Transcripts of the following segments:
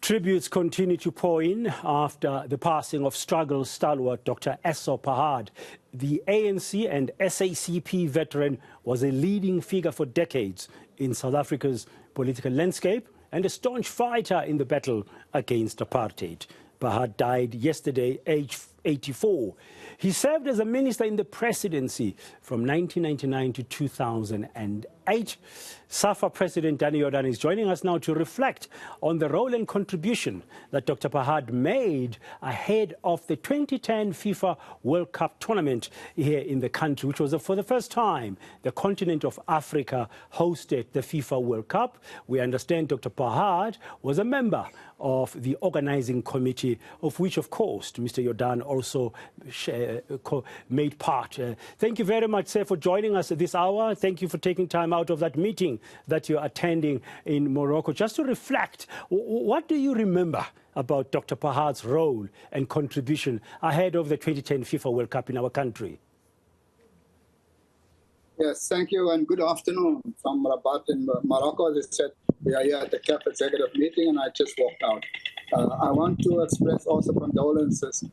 Tributes continue to pour in after the passing of struggle stalwart Dr. Essop Pahad. The ANC and SACP veteran was a leading figure for decades in South Africa's political landscape and a staunch fighter in the battle against apartheid. Pahad died yesterday, aged 84. He served as a minister in the presidency from 1999 to 2008. SAFA President Danny Jordaan is joining us now to reflect on the role and contribution that Dr. Pahad made ahead of the 2010 FIFA World Cup tournament here in the country, which was for the first time the continent of Africa hosted the FIFA World Cup. We understand Dr. Pahad was a member of the organizing committee, of which, of course, Mr. Jordaan also made part. Thank you very much, sir, for joining us at this hour. Thank you for taking time out of that meeting that you're attending in Morocco. Just to reflect, what do you remember about Dr. Pahad's role and contribution ahead of the 2010 FIFA World Cup in our country? Yes, thank you and good afternoon from Rabat in Morocco. As I said, we are here at the CAF executive meeting and I just walked out. I want to express also condolences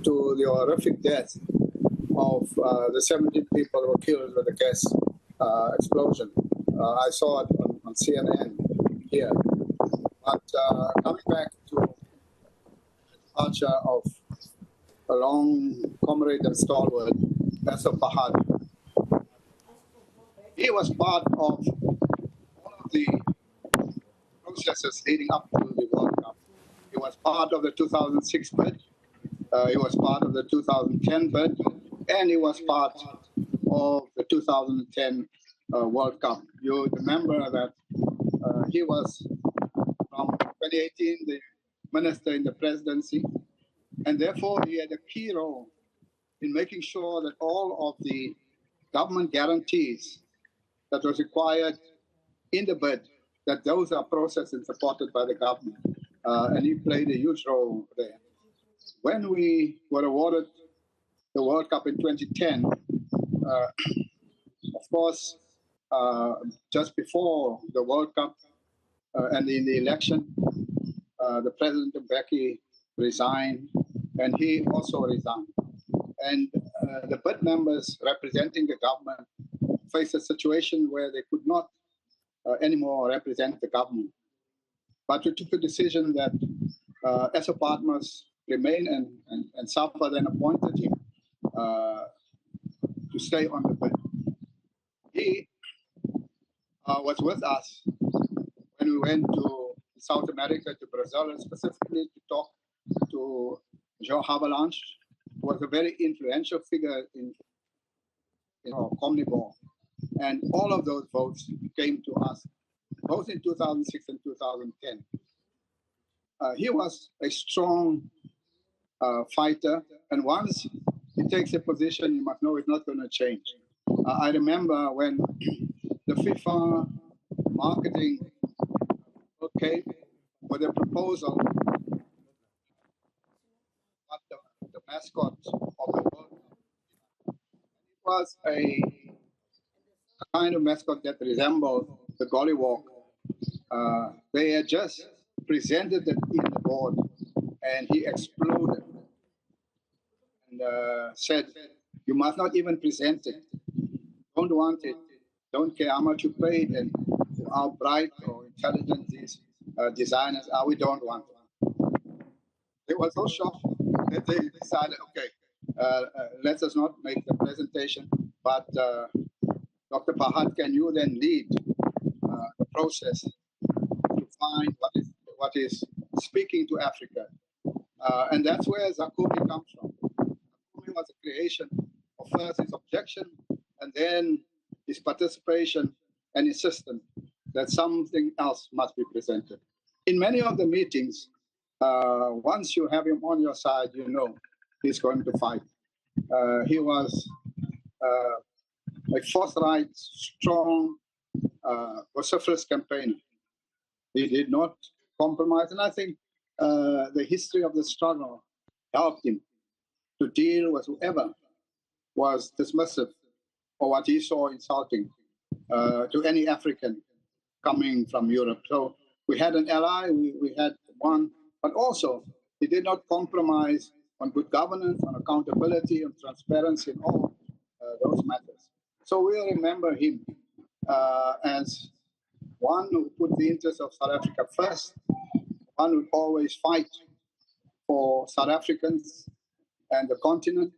to the horrific death of the 17 people who were killed with the gas explosion. I saw it on CNN here. But coming back to the departure of a long comrade and stalwart, Essop Pahad, he was part of all of the processes leading up to the World Cup. He was part of the 2006 bid, he was part of the 2010 bid, and he was part of the 2010 World Cup. You remember that he was, from 2018, the minister in the presidency, and therefore he had a key role in making sure that all of the government guarantees that was required in the bid, that those are processed and supported by the government. And he played a huge role there. When we were awarded the World Cup in 2010, of course, just before the World Cup and in the election, the President Mbeki resigned, and he also resigned. And the bid members representing the government faced a situation where they could not anymore represent the government. But we took the decision that Essop Pahad must remain, and SAFA then appointed him to stay on the bid. He was with us when we went to South America, to Brazil, and specifically to talk to João Havelange, who was a very influential figure in Comnibol. And all of those votes came to us, both in 2006 and 2010. He was a strong fighter, and once he takes a position, you must know it's not going to change. I remember when the FIFA marketing came with a proposal about the mascot of the World Cup. It was a kind of mascot that resembled the gollywog. They had just presented it in the board, and he exploded and said, "You must not even present it. Don't want it. Don't care how much you paid and how bright or intelligent these designers are. We don't want it." They were so shocked that they decided, okay, let us not make the presentation, but Dr. Pahad, can you then lead the process to find what is speaking to Africa? And that's where Zakumi comes from. Zakumi was a creation of first his objection and then his participation and insistence that something else must be presented. In many of the meetings, once you have him on your side, you know he's going to fight. He was a forthright, strong, vociferous campaigner. He did not compromise, and I think the history of the struggle helped him to deal with whoever was dismissive or what he saw insulting to any African coming from Europe. So we had an ally, we had one But also, he did not compromise on good governance, on accountability, and transparency in all those matters. So we'll remember him as one who put the interests of South Africa first, one who always fight for South Africans and the continent,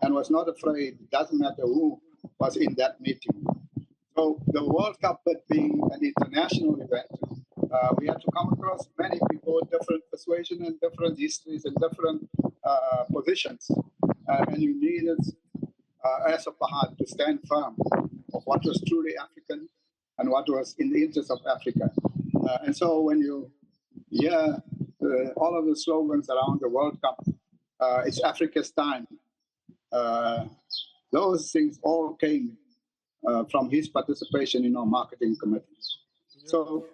and was not afraid, doesn't matter who was in that meeting. So the World Cup being an international event, we had to come across many people with different persuasion and different histories and different positions. And you needed Essop Pahad to stand firm of what was truly African and what was in the interest of Africa. And so when you hear all of the slogans around the World Cup, it's Africa's time. Those things all came from his participation in our marketing committee. So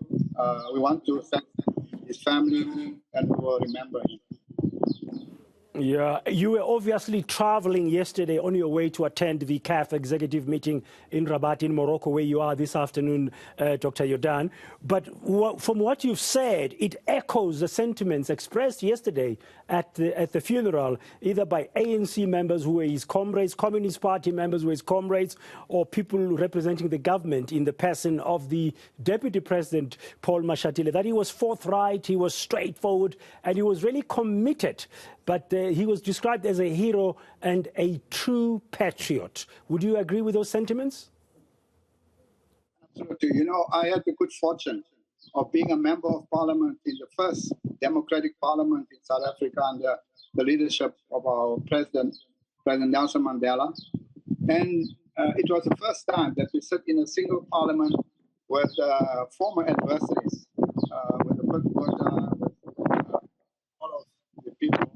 we want to thank his family and we will remember him. Yeah, you were obviously traveling yesterday on your way to attend the CAF executive meeting in Rabat in Morocco, where you are this afternoon, Dr. Jordaan. But from what you've said, it echoes the sentiments expressed yesterday at the funeral, either by ANC members who were his comrades, Communist Party members who were his comrades, or people representing the government in the person of the Deputy President, Paul Mashatile, that he was forthright, he was straightforward, and he was really committed. But he was described as a hero and a true patriot. Would you agree with those sentiments? Absolutely. You know, I had the good fortune of being a member of parliament in the first democratic parliament in South Africa under the leadership of our President Nelson Mandela. And it was the first time that we sit in a single parliament with former adversaries, with all of the people.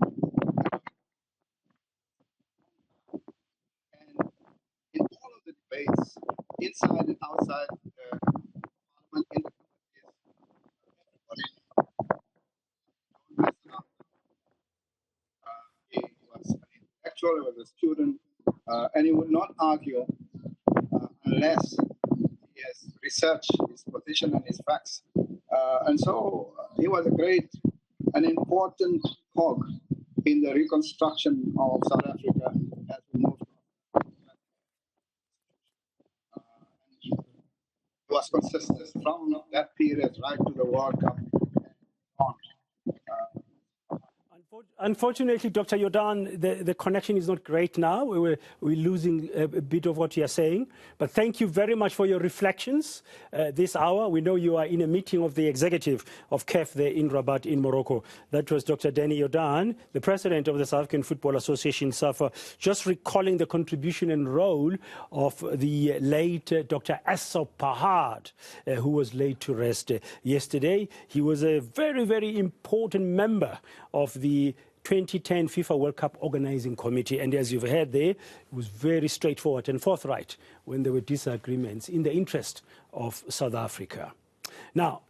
In all of the debates, inside and outside the parliament, in the he was an intellectual, he was a student, and he would not argue unless he has researched his position and his facts. And so he was a great, an important cog in the reconstruction of South Africa as we moved on. Was consistent from that period right to the World Cup on. Unfortunately, Dr. Jordaan, the connection is not great now. We're losing a bit of what you are saying. But thank you very much for your reflections this hour. We know you are in a meeting of the executive of CAF there in Rabat in Morocco. That was Dr. Danny Jordaan, the president of the South African Football Association, SAFA, just recalling the contribution and role of the late Dr. Essop Pahad, who was laid to rest yesterday. He was a very, very important member of the 2010 FIFA World Cup Organizing Committee. And as you've heard there, it was very straightforward and forthright when there were disagreements in the interest of South Africa. Now,